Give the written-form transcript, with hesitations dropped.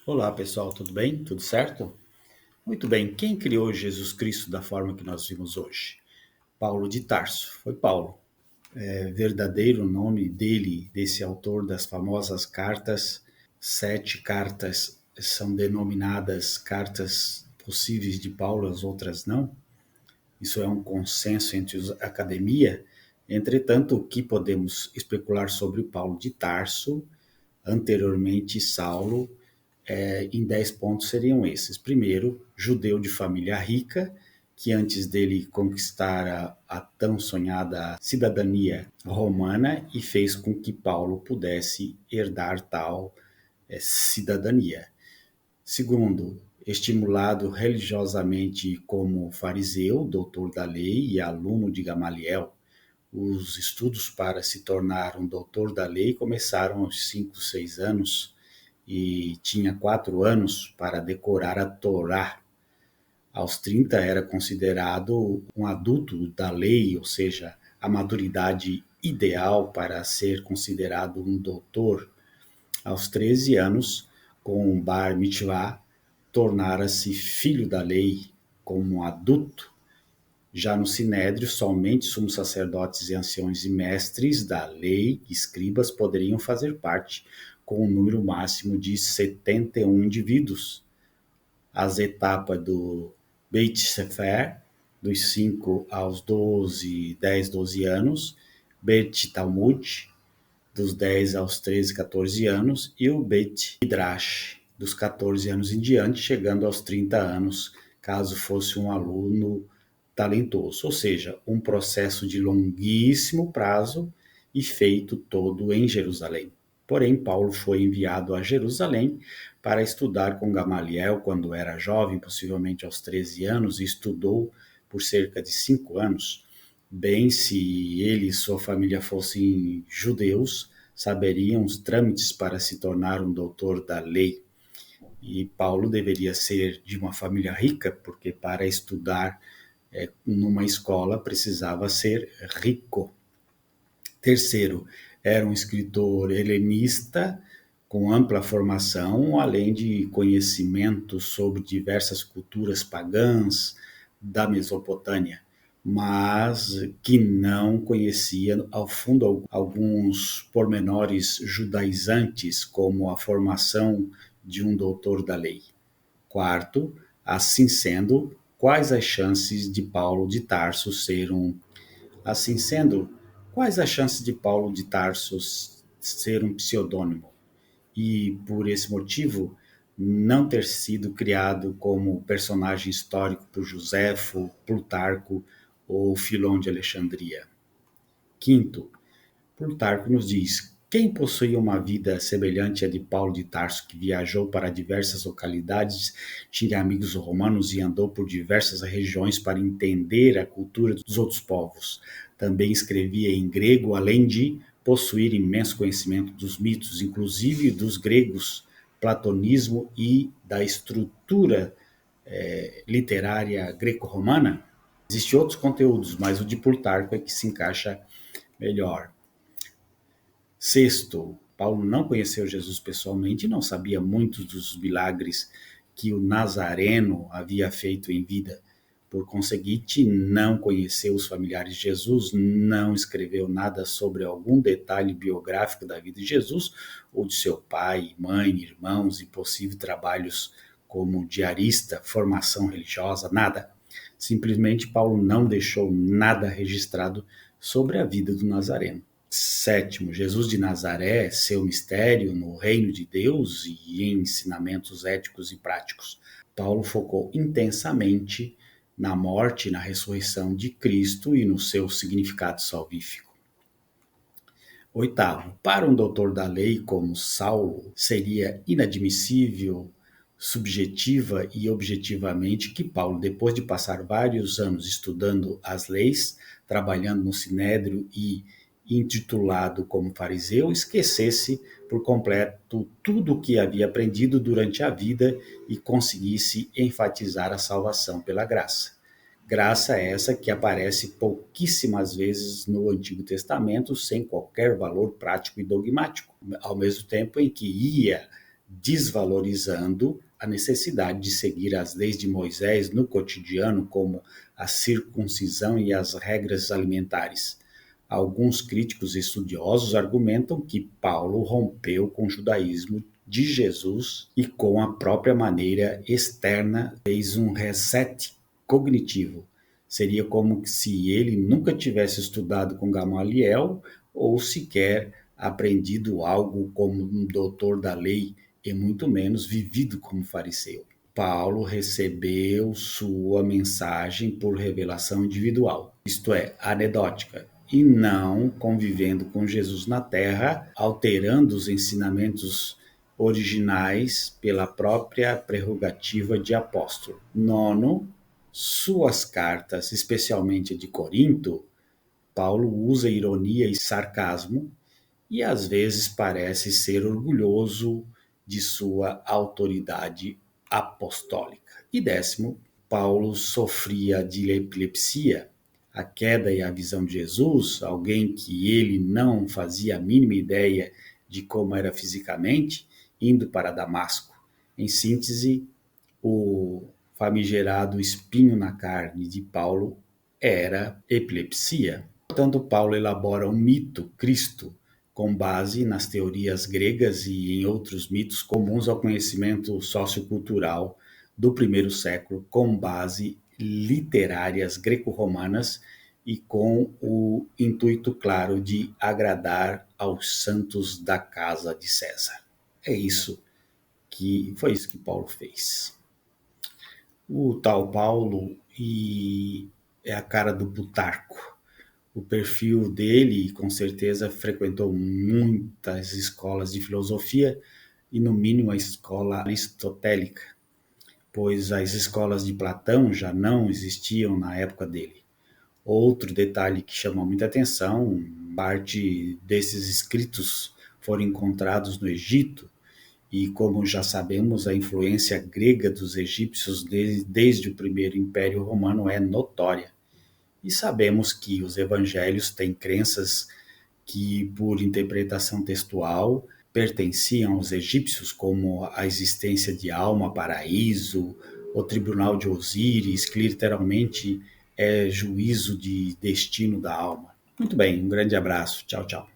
Olá pessoal, tudo bem? Tudo certo? Muito bem, quem criou Jesus Cristo da forma que nós vimos hoje? Paulo de Tarso, foi Paulo. É verdadeiro nome dele, desse autor das famosas cartas, 7 cartas são denominadas cartas possíveis de Paulo, as outras não. Isso é um consenso entre a academia. Entretanto, o que podemos especular sobre Paulo de Tarso, anteriormente Saulo, em 10 pontos seriam esses. Primeiro, judeu de família rica, que antes dele conquistara a tão sonhada cidadania romana e fez com que Paulo pudesse herdar tal cidadania. Segundo, estimulado religiosamente como fariseu, doutor da lei e aluno de Gamaliel, os estudos para se tornar um doutor da lei começaram aos 5, 6 anos e tinha 4 anos para decorar a Torá. Aos 30 era considerado um adulto da lei, ou seja, a maturidade ideal para ser considerado um doutor. Aos 13 anos, com o Bar Mitzvah, tornara-se filho da lei como um adulto. Já no Sinédrio, somente sumos sacerdotes e anciões e mestres da lei, escribas, poderiam fazer parte, com um número máximo de 71 indivíduos. As etapas do Beit Sefer, dos 5 aos 12, 10, 12 anos, Beit Talmud, dos 10 aos 13, 14 anos, e o Beit Midrash, dos 14 anos em diante, chegando aos 30 anos, caso fosse um aluno talentoso, ou seja, um processo de longuíssimo prazo e feito todo em Jerusalém. Porém, Paulo foi enviado a Jerusalém para estudar com Gamaliel quando era jovem, possivelmente aos 13 anos, e estudou por cerca de 5 anos. Bem, se ele e sua família fossem judeus, saberiam os trâmites para se tornar um doutor da lei. E Paulo deveria ser de uma família rica, porque para estudar numa escola precisava ser rico. Terceiro, era um escritor helenista com ampla formação, além de conhecimento sobre diversas culturas pagãs da Mesopotâmia, mas que não conhecia ao fundo alguns pormenores judaizantes, como a formação de um doutor da lei. Quarto, assim sendo, quais as chances de Paulo de Tarso ser um Assim sendo, quais as chances de Paulo de Tarso ser um pseudônimo e, por esse motivo, não ter sido criado como personagem histórico por Joséfo, Plutarco ou Filon de Alexandria? Quinto, Plutarco nos diz: quem possuía uma vida semelhante à de Paulo de Tarso, que viajou para diversas localidades, tinha amigos romanos e andou por diversas regiões para entender a cultura dos outros povos. Também escrevia em grego, além de possuir imenso conhecimento dos mitos, inclusive dos gregos, platonismo e da estrutura literária greco-romana. Existem outros conteúdos, mas o de Plutarco é que se encaixa melhor. Sexto, Paulo não conheceu Jesus pessoalmente e não sabia muitos dos milagres que o Nazareno havia feito em vida. Por conseguinte, não conheceu os familiares de Jesus, não escreveu nada sobre algum detalhe biográfico da vida de Jesus ou de seu pai, mãe, irmãos e possíveis trabalhos como diarista, formação religiosa, nada. Simplesmente Paulo não deixou nada registrado sobre a vida do Nazareno. Sétimo, Jesus de Nazaré, seu mistério no reino de Deus e em ensinamentos éticos e práticos. Paulo focou intensamente na morte e na ressurreição de Cristo e no seu significado salvífico. Oitavo, para um doutor da lei como Saulo, seria inadmissível subjetiva e objetivamente que Paulo, depois de passar vários anos estudando as leis, trabalhando no Sinédrio e intitulado como fariseu, esquecesse por completo tudo o que havia aprendido durante a vida e conseguisse enfatizar a salvação pela graça. Graça essa que aparece pouquíssimas vezes no Antigo Testamento, sem qualquer valor prático e dogmático, ao mesmo tempo em que ia desvalorizando a necessidade de seguir as leis de Moisés no cotidiano, como a circuncisão e as regras alimentares. Alguns críticos estudiosos argumentam que Paulo rompeu com o judaísmo de Jesus e com a própria maneira externa fez um reset cognitivo. Seria como se ele nunca tivesse estudado com Gamaliel ou sequer aprendido algo como um doutor da lei e muito menos vivido como fariseu. Paulo recebeu sua mensagem por revelação individual, isto é, anedótica, e não convivendo com Jesus na terra, alterando os ensinamentos originais pela própria prerrogativa de apóstolo. Nono, suas cartas, especialmente a de Corinto, Paulo usa ironia e sarcasmo e às vezes parece ser orgulhoso de sua autoridade apostólica. E décimo, Paulo sofria de epilepsia, a queda e a visão de Jesus, alguém que ele não fazia a mínima ideia de como era fisicamente, indo para Damasco. Em síntese, o famigerado espinho na carne de Paulo era epilepsia. Portanto, Paulo elabora um mito, Cristo, com base nas teorias gregas e em outros mitos comuns ao conhecimento sociocultural do primeiro século, com base literárias greco-romanas e com o intuito claro de agradar aos santos da casa de César. Foi isso que Paulo fez. O tal Paulo é a cara do Plutarco. O perfil dele, com certeza, frequentou muitas escolas de filosofia e, no mínimo, a escola aristotélica, pois as escolas de Platão já não existiam na época dele. Outro detalhe que chama muita atenção, parte desses escritos foram encontrados no Egito, e como já sabemos, a influência grega dos egípcios desde o primeiro Império Romano é notória. E sabemos que os evangelhos têm crenças que, por interpretação textual, pertenciam aos egípcios, como a existência de alma, paraíso, o tribunal de Osíris, que literalmente é juízo de destino da alma. Muito bem, um grande abraço. Tchau, tchau.